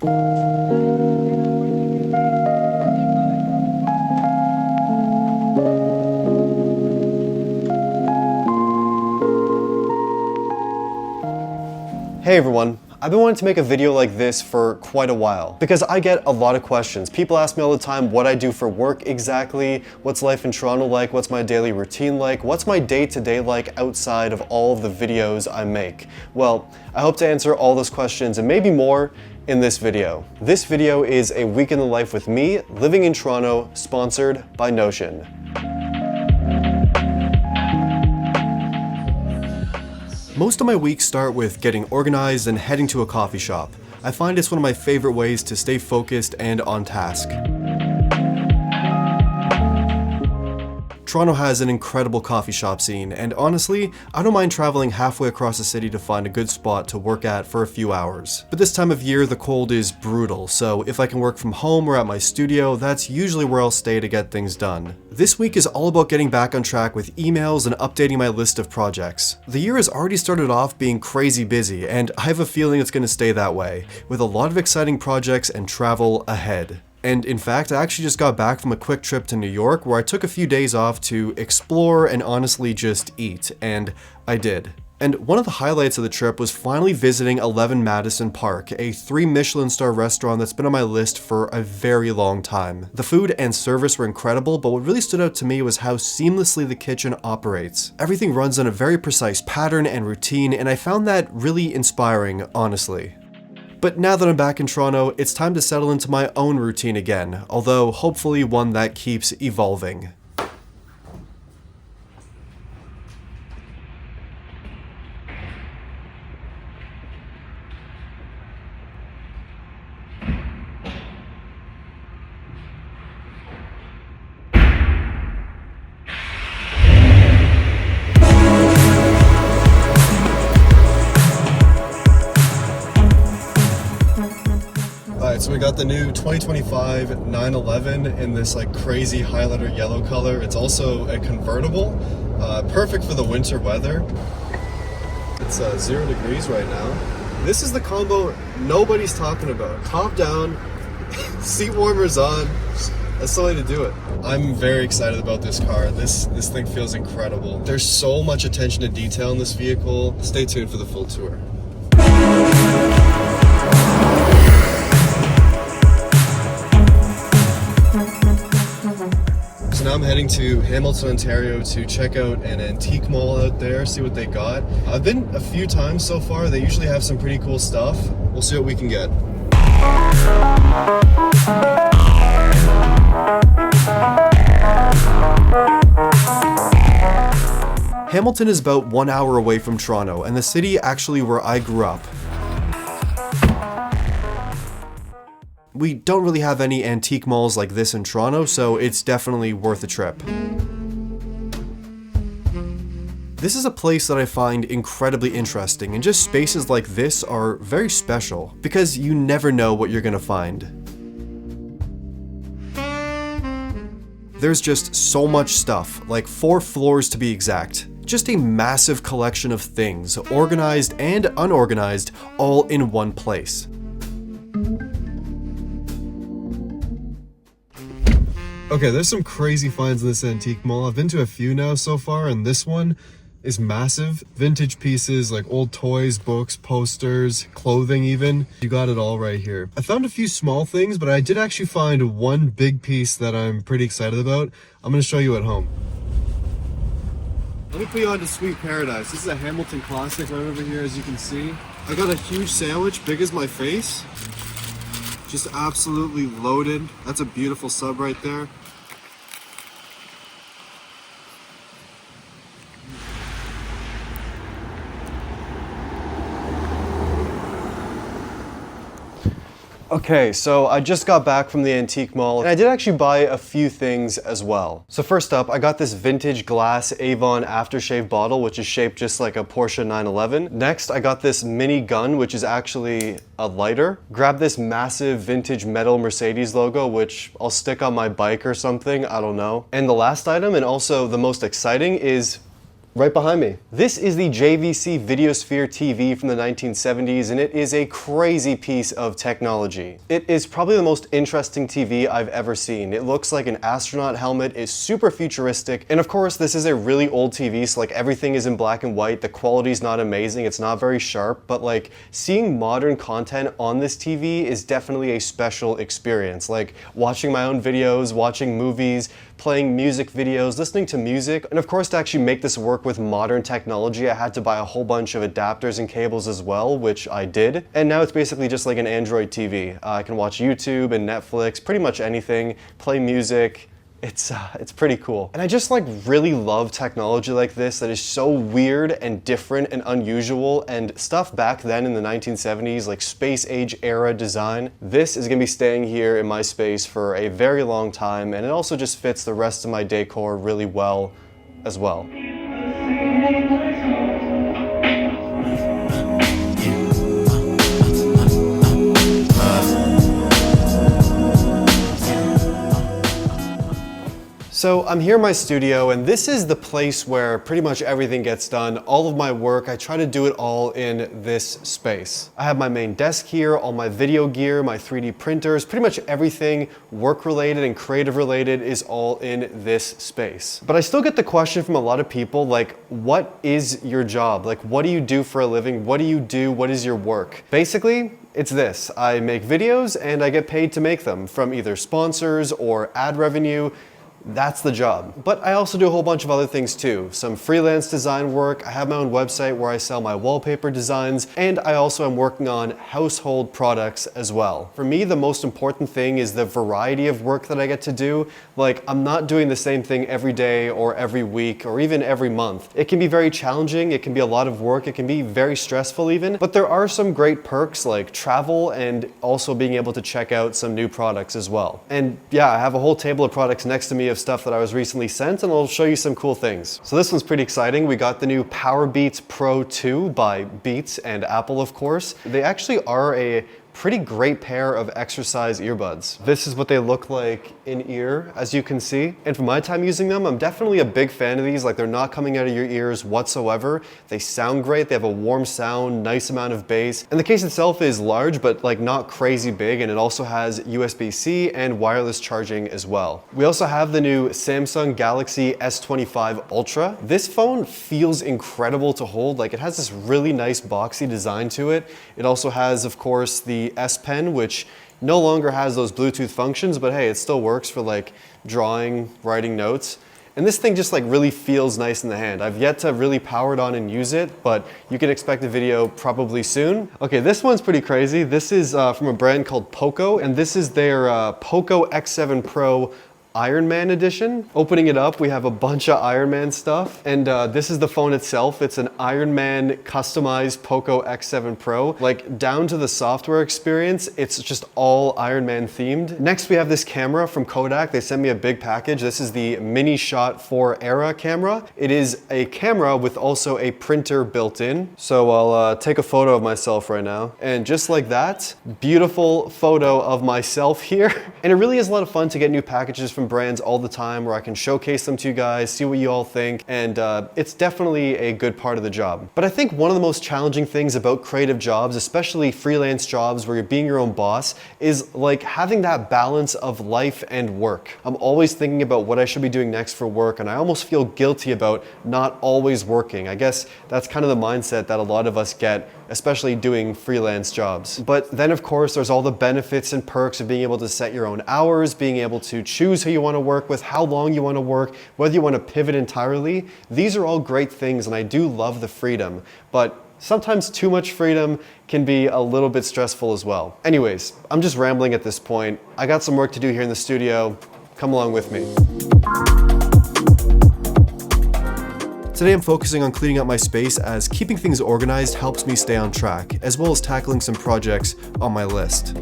Hey everyone, I've been wanting to make a video like this for quite a while because I get a lot of questions. People ask me all the time what I do for work exactly, what's life in Toronto like, what's my daily routine like, what's my day-to-day like outside of all of the videos I make. Well, I hope to answer all those questions and maybe more in this video. This video is a week in the life with me, living in Toronto, sponsored by Notion. Most of my weeks start with getting organized and heading to a coffee shop. I find it's one of my favorite ways to stay focused and on task. Toronto has an incredible coffee shop scene, and honestly, I don't mind traveling halfway across the city to find a good spot to work at for a few hours. But this time of year, the cold is brutal, so if I can work from home or at my studio, that's usually where I'll stay to get things done. This week is all about getting back on track with emails and updating my list of projects. The year has already started off being crazy busy, and I have a feeling it's going to stay that way, with a lot of exciting projects and travel ahead. And in fact, I actually just got back from a quick trip to New York where I took a few days off to explore and honestly just eat, and I did. And one of the highlights of the trip was finally visiting 11 Madison Park, a 3 Michelin star restaurant that's been on my list for a very long time. The food and service were incredible, but what really stood out to me was how seamlessly the kitchen operates. Everything runs on a very precise pattern and routine, and I found that really inspiring, honestly. But now that I'm back in Toronto, it's time to settle into my own routine again, although hopefully one that keeps evolving. So we got the new 2025 911 in this like crazy highlighter yellow color. It's also a convertible, perfect for the winter weather. It's 0 degrees right now. This is the combo nobody's talking about. Top down, seat warmers on. That's the way to do it. I'm very excited about this car. This thing feels incredible. There's so much attention to detail in this vehicle. Stay tuned for the full tour. So now I'm heading to Hamilton, Ontario to check out an antique mall out there, see what they got. I've been a few times so far. They usually have some pretty cool stuff. We'll see what we can get. Hamilton is about 1 hour away from Toronto, and the city actually where I grew up. We don't really have any antique malls like this in Toronto, so it's definitely worth a trip. This is a place that I find incredibly interesting, and just spaces like this are very special, because you never know what you're gonna find. There's just so much stuff, like 4 floors to be exact. Just a massive collection of things, organized and unorganized, all in one place. Okay, there's some crazy finds in this antique mall. I've been to a few now so far, and this one is massive. Vintage pieces like old toys, books, posters, clothing even. You got it all right here. I found a few small things, but I did actually find one big piece that I'm pretty excited about. I'm gonna show you at home. Let me put you on to Sweet Paradise. This is a Hamilton classic right over here, as you can see. I got a huge sandwich, big as my face. Just absolutely loaded. That's a beautiful sub right there. Okay, so I just got back from the antique mall, and I did actually buy a few things as well. So first up, I got this vintage glass Avon aftershave bottle, which is shaped just like a Porsche 911. Next, I got this mini gun, which is actually a lighter. Grabbed this massive vintage metal Mercedes logo, which I'll stick on my bike or something, I don't know. And the last item, and also the most exciting, is right behind me. This is the JVC Videosphere TV from the 1970s, and it is a crazy piece of technology. It is probably the most interesting TV I've ever seen. It looks like an astronaut helmet, is super futuristic, and of course this is a really old TV, so like everything is in black and white, the quality's not amazing, it's not very sharp, but like seeing modern content on this TV is definitely a special experience. Like watching my own videos, watching movies, playing music videos, listening to music, and of course to actually make this work with modern technology, I had to buy a whole bunch of adapters and cables as well, which I did. And now it's basically just like an Android TV. I can watch YouTube and Netflix, pretty much anything, play music. It's pretty cool. And I just like really love technology like this that is so weird and different and unusual, and stuff back then in the 1970s, like space age era design. This is gonna be staying here in my space for a very long time, and it also just fits the rest of my decor really well as well. So I'm here in my studio, and this is the place where pretty much everything gets done. All of my work, I try to do it all in this space. I have my main desk here, all my video gear, my 3D printers, pretty much everything work related and creative related is all in this space. But I still get the question from a lot of people, like, what is your job? Like, what do you do for a living? What do you do? What is your work? Basically, it's this. I make videos and I get paid to make them from either sponsors or ad revenue. That's the job. But I also do a whole bunch of other things too. Some freelance design work, I have my own website where I sell my wallpaper designs, and I also am working on household products as well. For me, the most important thing is the variety of work that I get to do. Like, I'm not doing the same thing every day or every week or even every month. It can be very challenging, it can be a lot of work, it can be very stressful even, but there are some great perks like travel and also being able to check out some new products as well. And yeah, I have a whole table of products next to me of stuff that I was recently sent, and I'll show you some cool things. So this one's pretty exciting. We got the new Powerbeats Pro 2 by Beats and Apple, of course. They actually are a pretty great pair of exercise earbuds. This is what they look like in ear, as you can see. And from my time using them, I'm definitely a big fan of these. Like, they're not coming out of your ears whatsoever. They sound great. They have a warm sound, nice amount of bass. And the case itself is large, but like not crazy big. And it also has USB-C and wireless charging as well. We also have the new Samsung Galaxy S25 Ultra. This phone feels incredible to hold. Like, it has this really nice boxy design to it. It also has, of course, the S Pen, which no longer has those Bluetooth functions, but hey, it still works for like drawing, writing notes. And this thing just like really feels nice in the hand. I've yet to really power it on and use it, but you can expect a video probably soon. Okay, this one's pretty crazy. This is from a brand called Poco, and this is their Poco X7 Pro Iron Man edition. Opening it up, we have a bunch of Iron Man stuff, and this is the phone itself. It's an Iron Man customized Poco X7 Pro. Like, down to the software experience, it's just all Iron Man themed. Next, we have this camera from Kodak. They sent me a big package. This is the Mini Shot 4 Era camera. It is a camera with also a printer built in. So I'll take a photo of myself right now, and just like that, beautiful photo of myself here. And it really is a lot of fun to get new packages from brands all the time where I can showcase them to you guys, see what you all think, and it's definitely a good part of the job. But I think one of the most challenging things about creative jobs, especially freelance jobs where you're being your own boss, is like having that balance of life and work. I'm always thinking about what I should be doing next for work, and I almost feel guilty about not always working. I guess that's kind of the mindset that a lot of us get, especially doing freelance jobs. But then of course there's all the benefits and perks of being able to set your own hours, being able to choose who you want to work with, how long you want to work, whether you want to pivot entirely. These are all great things, and I do love the freedom, but sometimes too much freedom can be a little bit stressful as well. Anyways, I'm just rambling at this point. I got some work to do here in the studio. Come along with me. Today I'm focusing on cleaning up my space, as keeping things organized helps me stay on track, as well as tackling some projects on my list.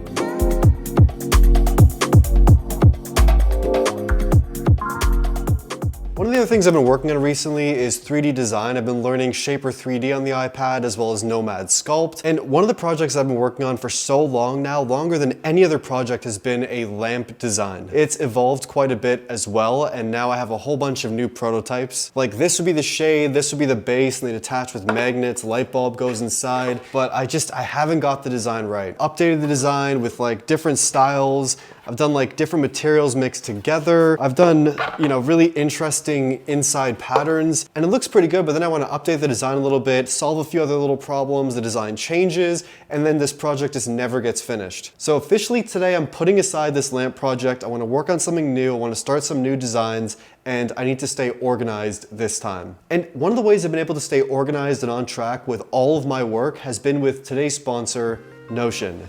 One of the other things I've been working on recently is 3D design. I've been learning Shaper 3D on the iPad as well as Nomad Sculpt. And one of the projects I've been working on for so long now, longer than any other project, has been a lamp design. It's evolved quite a bit as well, and now I have a whole bunch of new prototypes. Like this would be the shade, this would be the base, and they'd attach with magnets, light bulb goes inside, but I haven't got the design right. Updated the design with like different styles. I've done like different materials mixed together. I've done, you know, really interesting inside patterns, and it looks pretty good, but then I want to update the design a little bit, solve a few other little problems, the design changes, and then this project just never gets finished. So officially today I'm putting aside this lamp project. I want to work on something new. I want to start some new designs, and I need to stay organized this time. And one of the ways I've been able to stay organized and on track with all of my work has been with today's sponsor, Notion.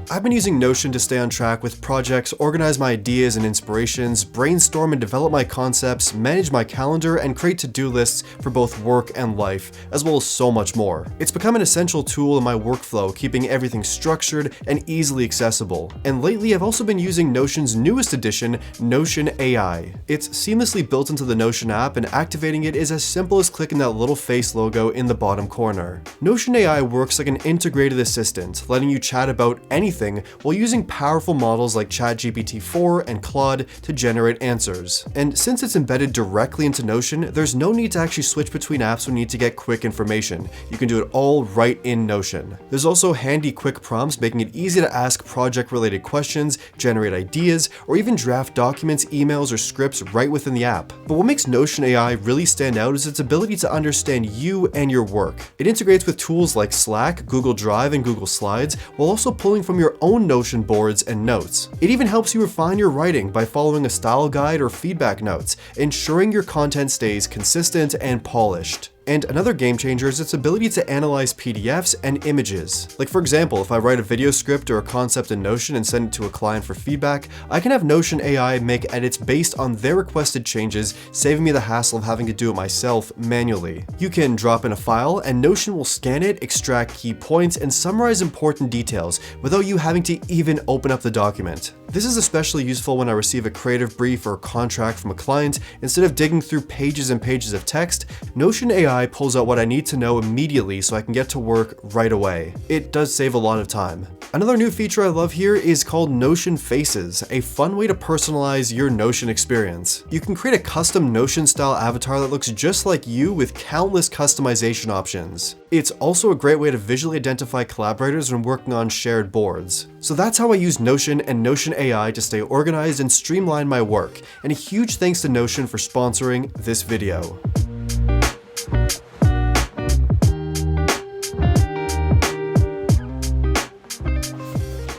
I've been using Notion to stay on track with projects, organize my ideas and inspirations, brainstorm and develop my concepts, manage my calendar, and create to-do lists for both work and life, as well as so much more. It's become an essential tool in my workflow, keeping everything structured and easily accessible. And lately, I've also been using Notion's newest addition, Notion AI. It's seamlessly built into the Notion app, and activating it is as simple as clicking that little face logo in the bottom corner. Notion AI works like an integrated assistant, letting you chat about anything while using powerful models like ChatGPT-4 and Claude to generate answers. And since it's embedded directly into Notion, there's no need to actually switch between apps when you need to get quick information. You can do it all right in Notion. There's also handy quick prompts, making it easy to ask project-related questions, generate ideas, or even draft documents, emails, or scripts right within the app. But what makes Notion AI really stand out is its ability to understand you and your work. It integrates with tools like Slack, Google Drive, and Google Slides, while also pulling from your own Notion boards and notes. It even helps you refine your writing by following a style guide or feedback notes, ensuring your content stays consistent and polished. And another game changer is its ability to analyze PDFs and images. Like for example, if I write a video script or a concept in Notion and send it to a client for feedback, I can have Notion AI make edits based on their requested changes, saving me the hassle of having to do it myself manually. You can drop in a file and Notion will scan it, extract key points, and summarize important details without you having to even open up the document. This is especially useful when I receive a creative brief or contract from a client. Instead of digging through pages and pages of text, Notion AI pulls out what I need to know immediately so I can get to work right away. It does save a lot of time. Another new feature I love here is called Notion Faces, a fun way to personalize your Notion experience. You can create a custom Notion style avatar that looks just like you with countless customization options. It's also a great way to visually identify collaborators when working on shared boards. So that's how I use Notion and Notion AI to stay organized and streamline my work. And a huge thanks to Notion for sponsoring this video.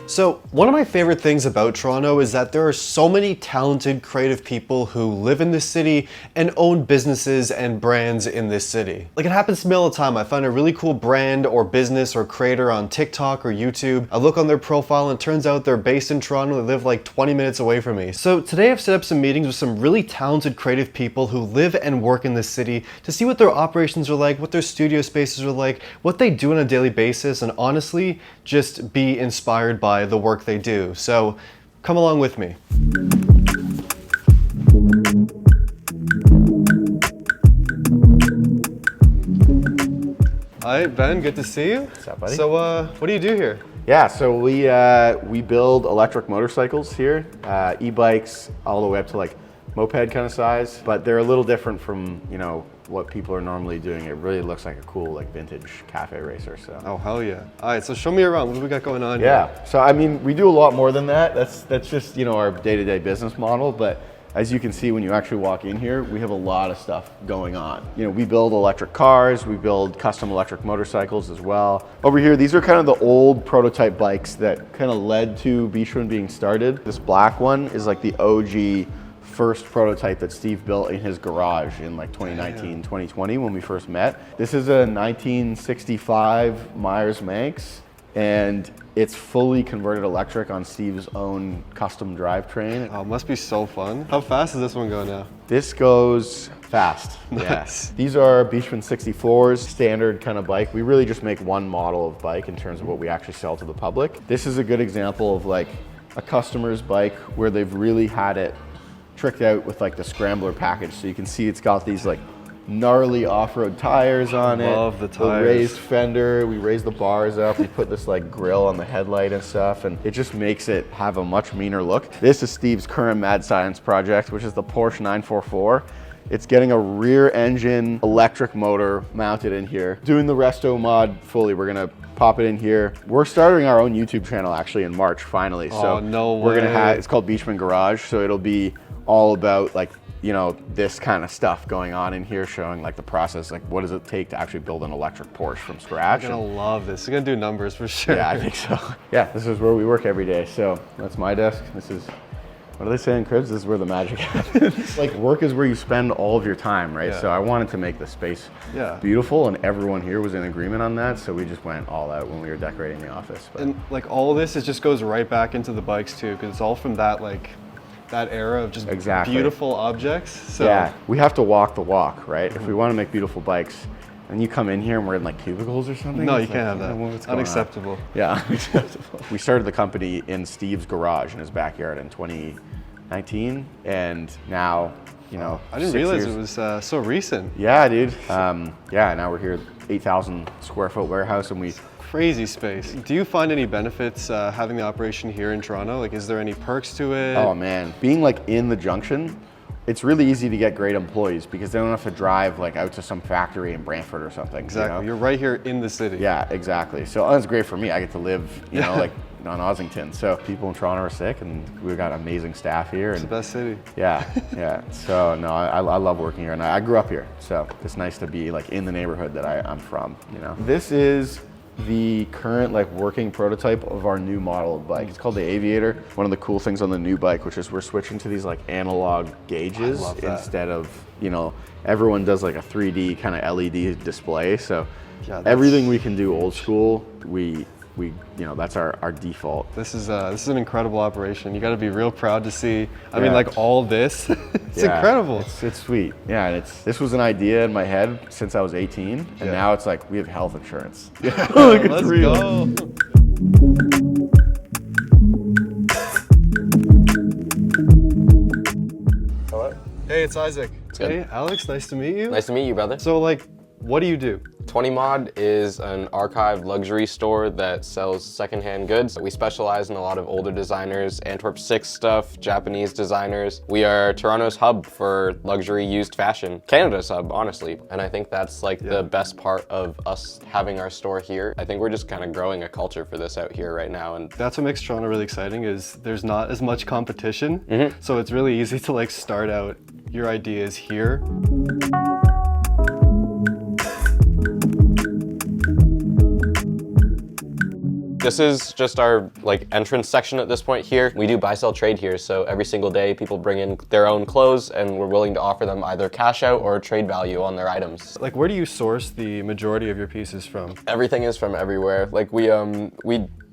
So one of my favorite things about Toronto is that there are so many talented, creative people who live in this city and own businesses and brands in this city. Like it happens to me all the time. I find a really cool brand or business or creator on TikTok or YouTube. I look on their profile and it turns out they're based in Toronto. They live like 20 minutes away from me. So today I've set up some meetings with some really talented, creative people who live and work in this city to see what their operations are like, what their studio spaces are like, what they do on a daily basis, and honestly, just be inspired by the work they do. So come along with me. Hi, Ben, good to see you. What's up, buddy? So what do you do here? Yeah, so we build electric motorcycles here, e-bikes all the way up to like moped kind of size, but they're a little different from, you know, what people are normally doing. It really looks like a cool like vintage cafe racer. So. Oh, hell yeah. All right, so show me around. What do we got going on here? Yeah, so I mean, we do a lot more than that. That's just, you know, our day-to-day business model, but as you can see when you actually walk in here, we have a lot of stuff going on. You know, we build electric cars, we build custom electric motorcycles as well. Over here, these are kind of the old prototype bikes that kind of led to Beachman being started. This black one is like the OG first prototype that Steve built in his garage in like 2019, 2020 when we first met. This is a 1965 Myers-Manx, and it's fully converted electric on Steve's own custom drivetrain. Oh, it must be so fun. How fast does this one go now? This goes fast. Nice. Yeah. These are Beachman 64s, standard kind of bike. We really just make one model of bike in terms of what we actually sell to the public. This is a good example of like a customer's bike where they've really had it tricked out with like the scrambler package. So you can see it's got these like gnarly off-road tires on it. Love the tires. The raised fender, we raised the bars up, we put this like grill on the headlight and stuff, and it just makes it have a much meaner look. This is Steve's current mad science project, which is the Porsche 944. It's getting a rear engine electric motor mounted in here. Doing the resto mod fully, we're gonna pop it in here. We're starting our own YouTube channel actually in March, finally. So no way. We're gonna have, it's called Beachman Garage, so it'll be all about like, you know, this kind of stuff going on in here, showing like the process, like what does it take to actually build an electric Porsche from scratch. I'm gonna love this. You're gonna do numbers for sure. Yeah, I think so. Yeah, this is where we work every day. So that's my desk. This is, what do they say in cribs? This is where the magic happens. Like work is where you spend all of your time, right? Yeah. So I wanted to make the space beautiful, and everyone here was in agreement on that. So we just went all out when we were decorating the office. But. And like all of this, it just goes right back into the bikes too, because it's all from that like, that era of just beautiful objects. So yeah, we have to walk the walk, right? If we want to make beautiful bikes, and you come in here and we're in like cubicles or something. No, you can't have that. It's unacceptable. Yeah, unacceptable. We started the company in Steve's garage in his backyard in 2019, and now, you know, I didn't realize it was so recent. Yeah, dude. Yeah, now we're here, 8,000 square foot warehouse, and we. Crazy space. Do you find any benefits having the operation here in Toronto? Like, is there any perks to it? Oh man, being like in the junction, it's really easy to get great employees because they don't have to drive like out to some factory in Brantford or something. Exactly, you know? You're right here in the city. Yeah, exactly. So that's great for me. I get to live, you know, like on Ossington. So people in Toronto are sick, and we've got amazing staff here. It's the best city. Yeah, yeah. So no, I love working here, and I grew up here. So it's nice to be like in the neighborhood that I'm from, you know. This is the current like working prototype of our new model of bike. It's called the Aviator. One of the cool things on the new bike, which is we're switching to these like analog gauges instead of, you know, everyone does like a 3D kind of LED display. So everything we can do old school, we you know, that's our default. This is an incredible operation. You got to be real proud to see. I mean, like all this, it's incredible. It's sweet. Yeah, and this was an idea in my head since I was 18, and now it's like we have health insurance. Let's go. Hello. Hey, it's Isaac. good. Hey, Alex. Nice to meet you. Nice to meet you, brother. So, like, what do you do? 20 Mod is an archived luxury store that sells secondhand goods. We specialize in a lot of older designers, Antwerp 6 stuff, Japanese designers. We are Toronto's hub for luxury used fashion. Canada's hub, honestly. And I think that's like the best part of us having our store here. I think we're just kind of growing a culture for this out here right now. And that's what makes Toronto really exciting, is there's not as much competition. So it's really easy to like start out your ideas here. This is just our like entrance section at this point here. We do buy, sell, trade here. So every single day people bring in their own clothes and we're willing to offer them either cash out or trade value on their items. Like, where do you source the majority of your pieces from? Everything is from everywhere. Like we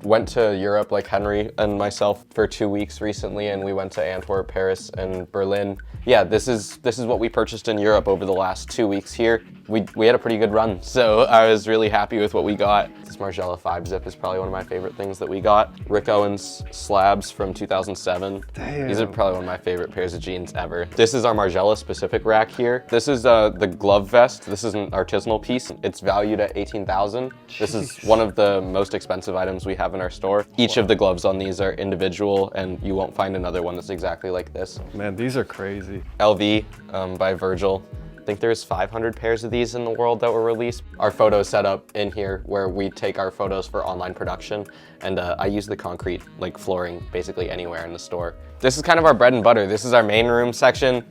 went to Europe, like Henry and myself, for 2 weeks recently, and we went to Antwerp, Paris, and Berlin. Yeah, this is what we purchased in Europe over the last 2 weeks here. We had a pretty good run, so I was really happy with what we got. This Margiela 5-zip is probably one of my favorite things that we got. Rick Owens slabs from 2007. Damn. These are probably one of my favorite pairs of jeans ever. This is our Margiela specific rack here. This is the glove vest. This is an artisanal piece. It's valued at $18,000. This is one of the most expensive items we have in our store. Each of the gloves on these are individual, and you won't find another one that's exactly like this. Man, these are crazy. LV by Virgil. I think there's 500 pairs of these in the world that were released. Our photo setup in here where we take our photos for online production, and I use the concrete like flooring basically anywhere in the store. This is kind of our bread and butter. This is our main room section.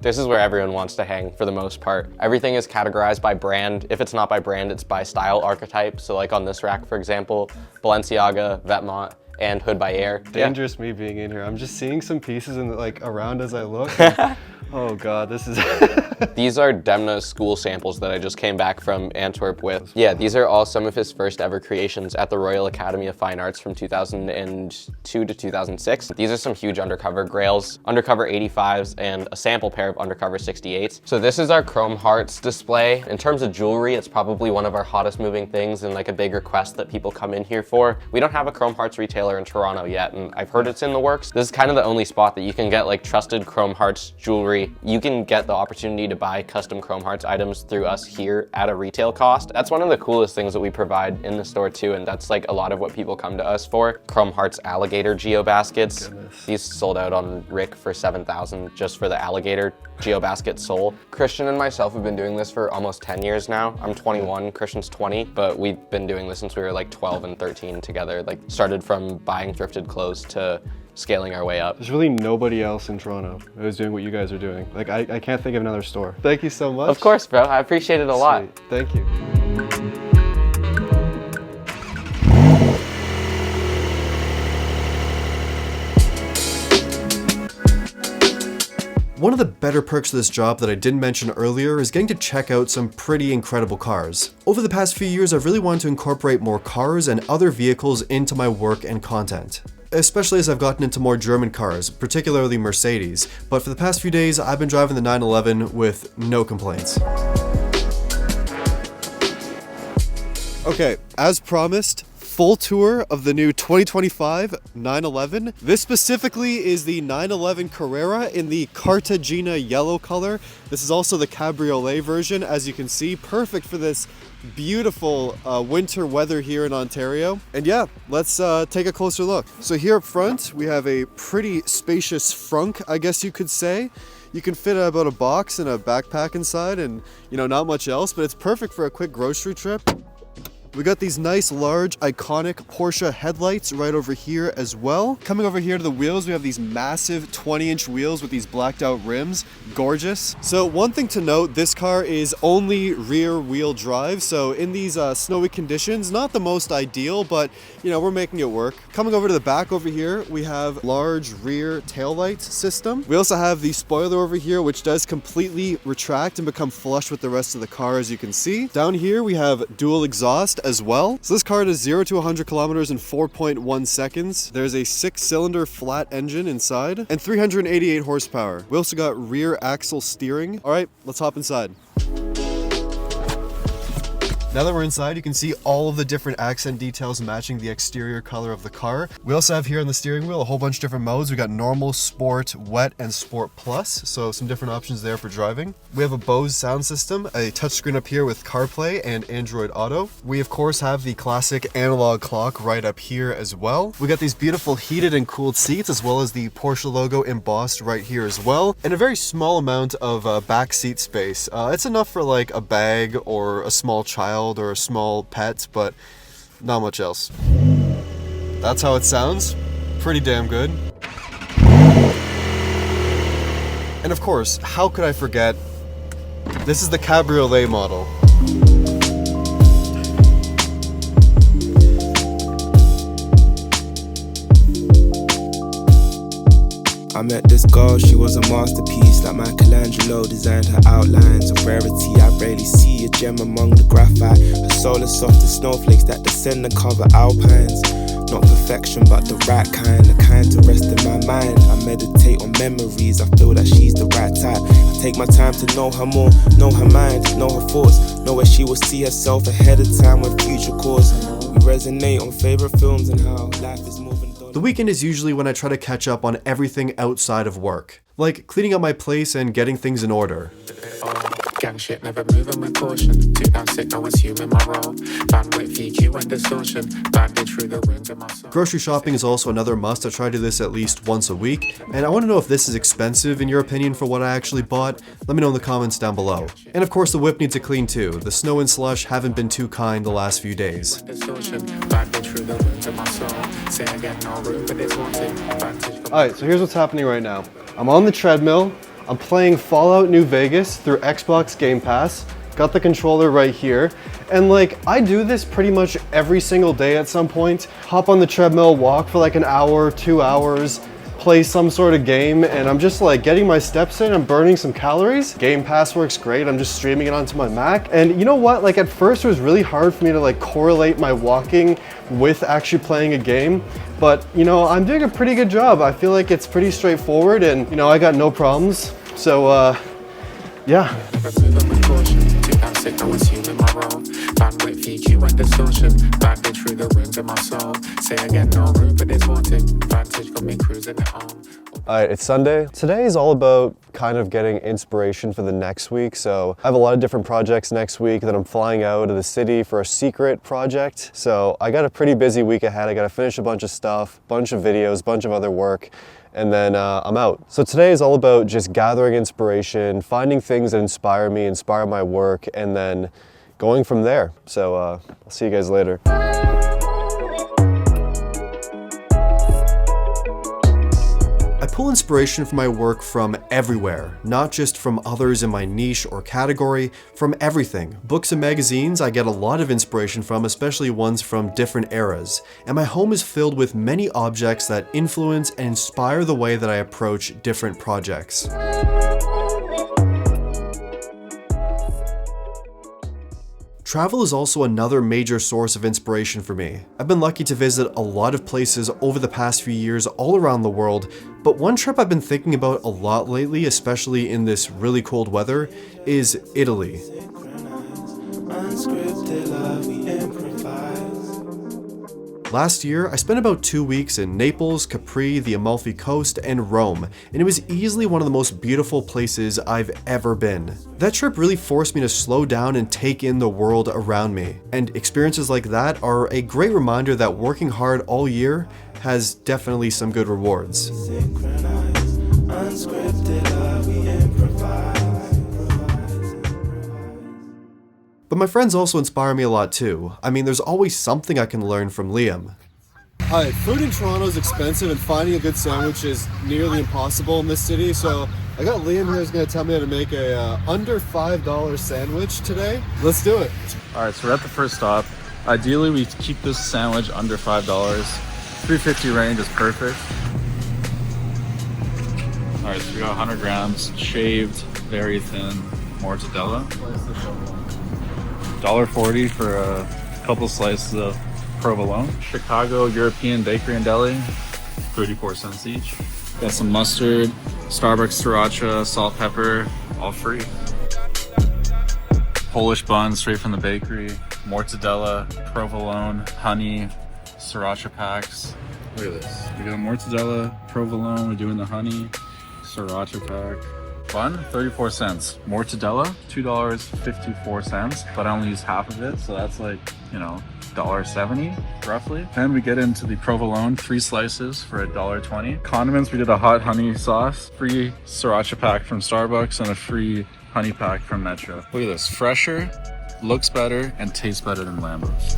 This is where everyone wants to hang for the most part. Everything is categorized by brand. If it's not by brand, it's by style archetype. So like on this rack, for example, Balenciaga, Vetements, and Hood by Air. Dangerous me being in here. I'm just seeing some pieces in like around as I look. Oh God, this is... These are Demna's school samples that I just came back from Antwerp with. Yeah, these are all some of his first ever creations at the Royal Academy of Fine Arts from 2002 to 2006. These are some huge undercover grails, undercover 85s, and a sample pair of undercover 68s. So this is our Chrome Hearts display. In terms of jewelry, it's probably one of our hottest moving things and like a big request that people come in here for. We don't have a Chrome Hearts retailer in Toronto yet, and I've heard it's in the works. This is kind of the only spot that you can get like trusted Chrome Hearts jewelry. You can get the opportunity to buy custom Chrome Hearts items through us here at a retail cost. That's one of the coolest things that we provide in the store too, and that's like a lot of what people come to us for. Chrome Hearts alligator geo baskets. Goodness. These sold out on Rick for $7,000 just for the alligator geo basket sole. Christian and myself have been doing this for almost 10 years now. I'm 21, Christian's 20, but we've been doing this since we were like 12 and 13 together. Like started from buying thrifted clothes to scaling our way up. There's really nobody else in Toronto that is doing what you guys are doing. Like, I can't think of another store. Thank you so much. Of course, bro. I appreciate it a lot. Sweet. Thank you. One of the better perks of this job that I didn't mention earlier is getting to check out some pretty incredible cars. Over the past few years, I've really wanted to incorporate more cars and other vehicles into my work and content, especially as I've gotten into more German cars, particularly Mercedes. But for the past few days, I've been driving the 911 with no complaints. Okay, as promised, full tour of the new 2025 911. This specifically is the 911 Carrera in the Cartagena yellow color. This is also the cabriolet version, as you can see, perfect for this beautiful winter weather here in Ontario. And yeah, let's take a closer look. So here up front, we have a pretty spacious frunk, I guess you could say. You can fit about a box and a backpack inside and, you know, not much else, but it's perfect for a quick grocery trip. We got these nice, large, iconic Porsche headlights right over here as well. Coming over here to the wheels, we have these massive 20-inch wheels with these blacked out rims. Gorgeous. So one thing to note, this car is only rear wheel drive. So in these snowy conditions, not the most ideal, but you know, we're making it work. Coming over to the back over here, we have large rear taillight system. We also have the spoiler over here, which does completely retract and become flush with the rest of the car, as you can see. Down here, we have dual exhaust as well. So this car does 0 to 100 kilometers in 4.1 seconds. There's a 6-cylinder flat engine inside and 388 horsepower. We also got rear axle steering. All right, let's hop inside. Now that we're inside, you can see all of the different accent details matching the exterior color of the car. We also have here on the steering wheel a whole bunch of different modes. We got normal, sport, wet, and sport plus. So some different options there for driving. We have a Bose sound system, a touchscreen up here with CarPlay and Android Auto. We of course have the classic analog clock right up here as well. We got these beautiful heated and cooled seats, as well as the Porsche logo embossed right here as well. And a very small amount of back seat space. It's enough for like a bag or a small child or a small pet, but not much else. That's how it sounds. Pretty damn good. And of course, how could I forget? This is the cabriolet model. I met this girl, she was a masterpiece, like Michelangelo designed her outlines. A rarity, I rarely see a gem among the graphite. Her soul is soft as snowflakes that descend and cover alpines. Not perfection, but the right kind, the kind to rest in my mind. I meditate on memories, I feel that she's the right type. I take my time to know her more, know her mind, know her thoughts, know where she will see herself ahead of time when future calls. We resonate on favorite films and how life is moving. The weekend is usually when I try to catch up on everything outside of work, like cleaning up my place and getting things in order. Gang shit, never moving with caution. Too down sick, no one's human my role. Bandwidth, EQ and distortion. Bandage through the wind of my soul. Grocery shopping is also another must. I try to do this at least once a week. And I want to know if this is expensive in your opinion for what I actually bought. Let me know in the comments down below. And of course the whip needs a clean too. The snow and slush haven't been too kind the last few days. Alright, so here's what's happening right now. I'm on the treadmill. I'm playing Fallout New Vegas through Xbox Game Pass. Got the controller right here. And like, I do this pretty much every single day at some point. Hop on the treadmill, walk for like an hour, 2 hours, play some sort of game and I'm just like getting my steps in, I'm burning some calories. Game Pass works great. I'm just streaming it onto my Mac. And you know what? Like at first it was really hard for me to like correlate my walking with actually playing a game. But you know, I'm doing a pretty good job. I feel like it's pretty straightforward and you know, I got no problems. So yeah. Alright, it's Sunday. Today is all about kind of getting inspiration for the next week. So I have a lot of different projects next week that I'm flying out of the city for a secret project. So I got a pretty busy week ahead. I got to finish a bunch of stuff, bunch of videos, bunch of other work, and then I'm out. So today is all about just gathering inspiration, finding things that inspire me, inspire my work, and then going from there. So I'll see you guys later. I pull inspiration for my work from everywhere, not just from others in my niche or category, from everything. Books and magazines I get a lot of inspiration from, especially ones from different eras. And my home is filled with many objects that influence and inspire the way that I approach different projects. Travel is also another major source of inspiration for me. I've been lucky to visit a lot of places over the past few years all around the world, but one trip I've been thinking about a lot lately, especially in this really cold weather, is Italy. Last year, I spent about 2 weeks in Naples, Capri, the Amalfi Coast, and Rome, and it was easily one of the most beautiful places I've ever been. That trip really forced me to slow down and take in the world around me, and experiences like that are a great reminder that working hard all year has definitely some good rewards. But my friends also inspire me a lot too. I mean, there's always something I can learn from Liam. Alright, food in Toronto is expensive and finding a good sandwich is nearly impossible in this city, so I got Liam here who's going to tell me how to make a under $5 sandwich today. Let's do it. Alright, so we're at the first stop. Ideally, we keep this sandwich under $5. $3.50 range is perfect. Alright, so we got 100 grams, shaved, very thin mortadella. $1.40 for a couple slices of provolone. Chicago European Bakery and Deli, 34 cents each. Got some mustard, Starbucks sriracha, salt, pepper, all free. Polish bun straight from the bakery, mortadella, provolone, honey, sriracha packs. Look at this. We got mortadella, provolone, we're doing the honey, sriracha pack. Bun, 34 cents. Mortadella, $2.54, but I only use half of it, so that's like, you know, $1.70 roughly. Then we get into the provolone, 3 slices for $1.20. Condiments, we did a hot honey sauce, free sriracha pack from Starbucks, and a free honey pack from Metro. Look at this, fresher, looks better, and tastes better than Lambo's.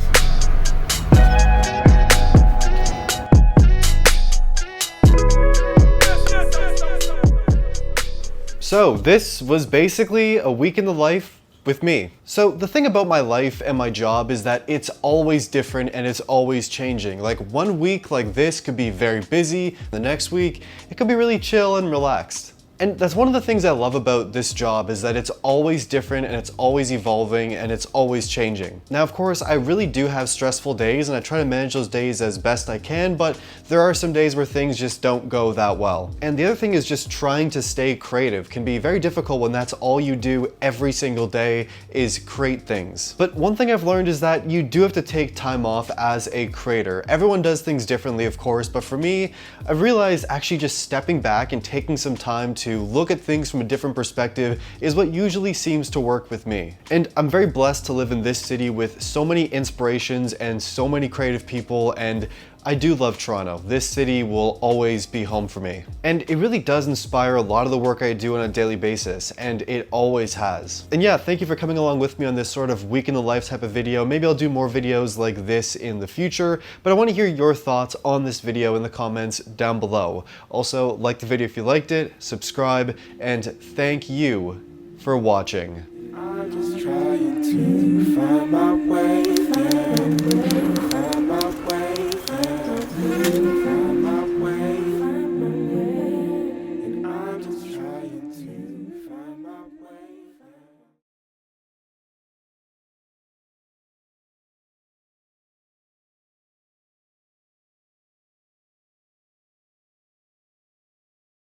So this was basically a week in the life with me. So the thing about my life and my job is that it's always different and it's always changing. Like one week like this could be very busy, the next week it could be really chill and relaxed. And that's one of the things I love about this job is that it's always different and it's always evolving and it's always changing. Now, of course, I really do have stressful days and I try to manage those days as best I can, but there are some days where things just don't go that well. And the other thing is just trying to stay creative can be very difficult when that's all you do every single day is create things. But one thing I've learned is that you do have to take time off as a creator. Everyone does things differently, of course, but for me, I've realized actually just stepping back and taking some time to look at things from a different perspective is what usually seems to work with me. And I'm very blessed to live in this city with so many inspirations and so many creative people, and I do love Toronto. This city will always be home for me. And it really does inspire a lot of the work I do on a daily basis, and it always has. And yeah, thank you for coming along with me on this sort of week in the life type of video. Maybe I'll do more videos like this in the future, but I want to hear your thoughts on this video in the comments down below. Also, like the video if you liked it, subscribe, and thank you for watching. I'm just trying to find my way.